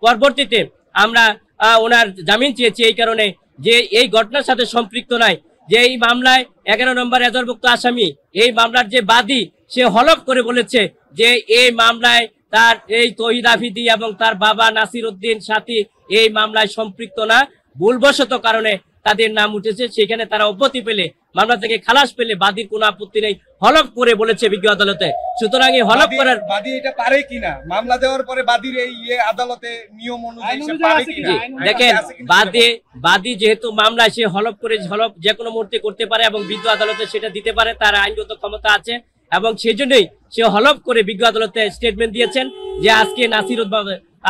পরবর্তীতে আমরা ওনার জামিন চেয়েছি এই কারণে যে এই ঘটনার সাথে সম্পৃক্ত নাই, যে এই মামলায় 11 নম্বর এজাহারভুক্ত আসামি, এই মামলার যে বাদী, সে হলফ করে বলেছে যে এই মামলায় তার এই তৌহিদ আফ্রিদি এবং তার বাবা নাসির উদ্দিন সাথী এই মামলায় সম্পৃক্ত না, ভুলবশত কারণে তাদের নাম উঠেছে, সেখানে তারা অব্যাহতি পেলে, মামলা থেকে খালাস পেলে বাদীর কোনো আপত্তি নেই, হলফ করে বলেছে বিজ্ঞ আদালতে। সুতরাং এই হলফ করার বাদী এটা পারে কিনা, মামলা দেওয়ার পরে বাদীর এই আদালতে নিয়ম অনুযায়ী পারে কিনা? দেখেন, বাদী যেহেতু মামলায় সে হলফ করে যে কোনো মুহূর্তে করতে পারে এবং বিজ্ঞ আদালতে সেটা দিতে পারে, তার আইনগত ক্ষমতা আছে এবং সেজন্যই সে হলফ করে বিজ্ঞ আদালতে স্টেটমেন্ট দিয়েছেন যে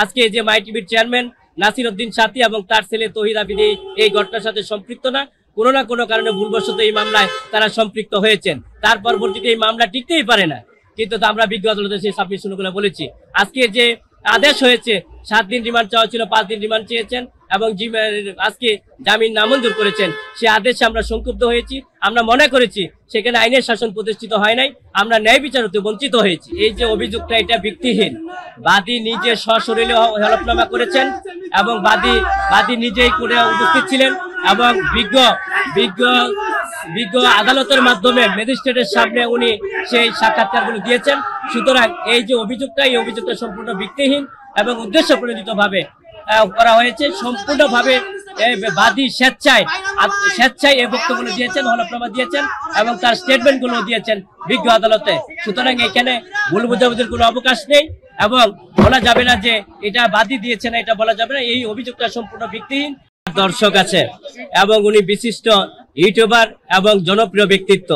আজকে যে মাই টিভির চেয়ারম্যান নাসির উদ্দিন সাথী এবং তার ছেলে তৌহিদ আফ্রিদি এই ঘটনার সাথে সম্পৃক্ত না, কোনো না কোনো কারণে ভুলবশত এই মামলায় তারা সম্পৃক্ত হয়েছেন। তার পরবর্তীতে এই মামলা টিকতেই পারে না, কিন্তু আমরা বিজ্ঞ আদালতে সেই সাবমিশনগুলো বলেছি। আজকে যে আদেশ হয়েছে 7 দিন রিমান্ড চাওয়া ছিল, 5 দিন রিমান্ড চেয়েছেন এবং আজকে জামিন নামঞ্জুর করেছেন, সে আদেশে আমরা সংক্ষুব্ধ হয়েছি। আমরা মনে করেছি সেখানে আইনের শাসন প্রতিষ্ঠিত হয় নাই, আমরা ন্যায় বিচার হতে বঞ্চিত হয়েছি। এই যে অভিযোগটা, এটা ভিত্তিহীন। বাদী নিজে সশরীরে হলফনামা করেছেন এবং বাদী নিজেই করে উপস্থিত ছিলেন এবং বিজ্ঞ আদালতের মাধ্যমে ম্যাজিস্ট্রেটের সামনে উনি সেই সাক্ষাৎকারগুলো দিয়েছেন। সুতরাং এই যে অভিযোগটা, এই অভিযোগটা সম্পূর্ণ ভিত্তিহীন এবং উদ্দেশ্য প্রণোদিতভাবে করা হয়েছে। সম্পূর্ণভাবে বাদী স্বেচ্ছায় এই বক্তব্যগুলো দিয়েছেন, হলফনামা দিয়েছেন এবং তার স্টেটমেন্টগুলো দিয়েছেন বিজ্ঞ আদালতে। সুতরাং এখানে ভুল বোঝাবুঝির কোনো অবকাশ নেই এবং বলা যাবে না যে এটা বাদী দিয়েছে না, এটা বলা যাবে না। এই অভিযোগটা সম্পূর্ণ ভিত্তিহীন। দর্শক আছে এবং উনি বিশিষ্ট ইউটিউবার এবং জনপ্রিয় ব্যক্তিত্ব।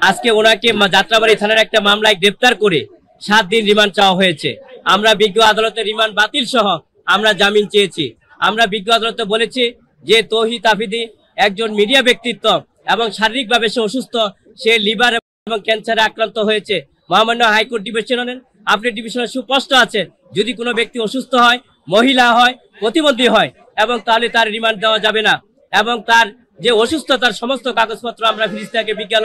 আজকে ওনাকে যাত্রাবাড়ি থানার একটা মামলায় গ্রেপ্তার করে 7 দিন রিমান্ড চাওয়া হয়েছে। আমরা বিজ্ঞ আদালতে রিমান্ড বাতিল সহ আমরা জামিন চেয়েছি। আমরা বিজ্ঞ আদালতে বলেছি যে তৌহিদ আফ্রিদি একজন মিডিয়া ব্যক্তিত্ব এবং শারীরিকভাবে সে অসুস্থ, সে লিভার এবং ক্যান্সারে আক্রান্ত হয়েছে। মহামান্য হাইকোর্ট ডিভিশনের আপনি ডিভিশনের সুস্পষ্ট আছে, যদি কোনো ব্যক্তি অসুস্থ হয়, মহিলা হয়, প্রতিবন্ধী হয় এবং তাহলে তার রিমান্ড দেওয়া যাবে না এবং তার যে অসুস্থতার সমস্ত কাগজপত্র আমরা ফিরিস্তাকে বিজ্ঞান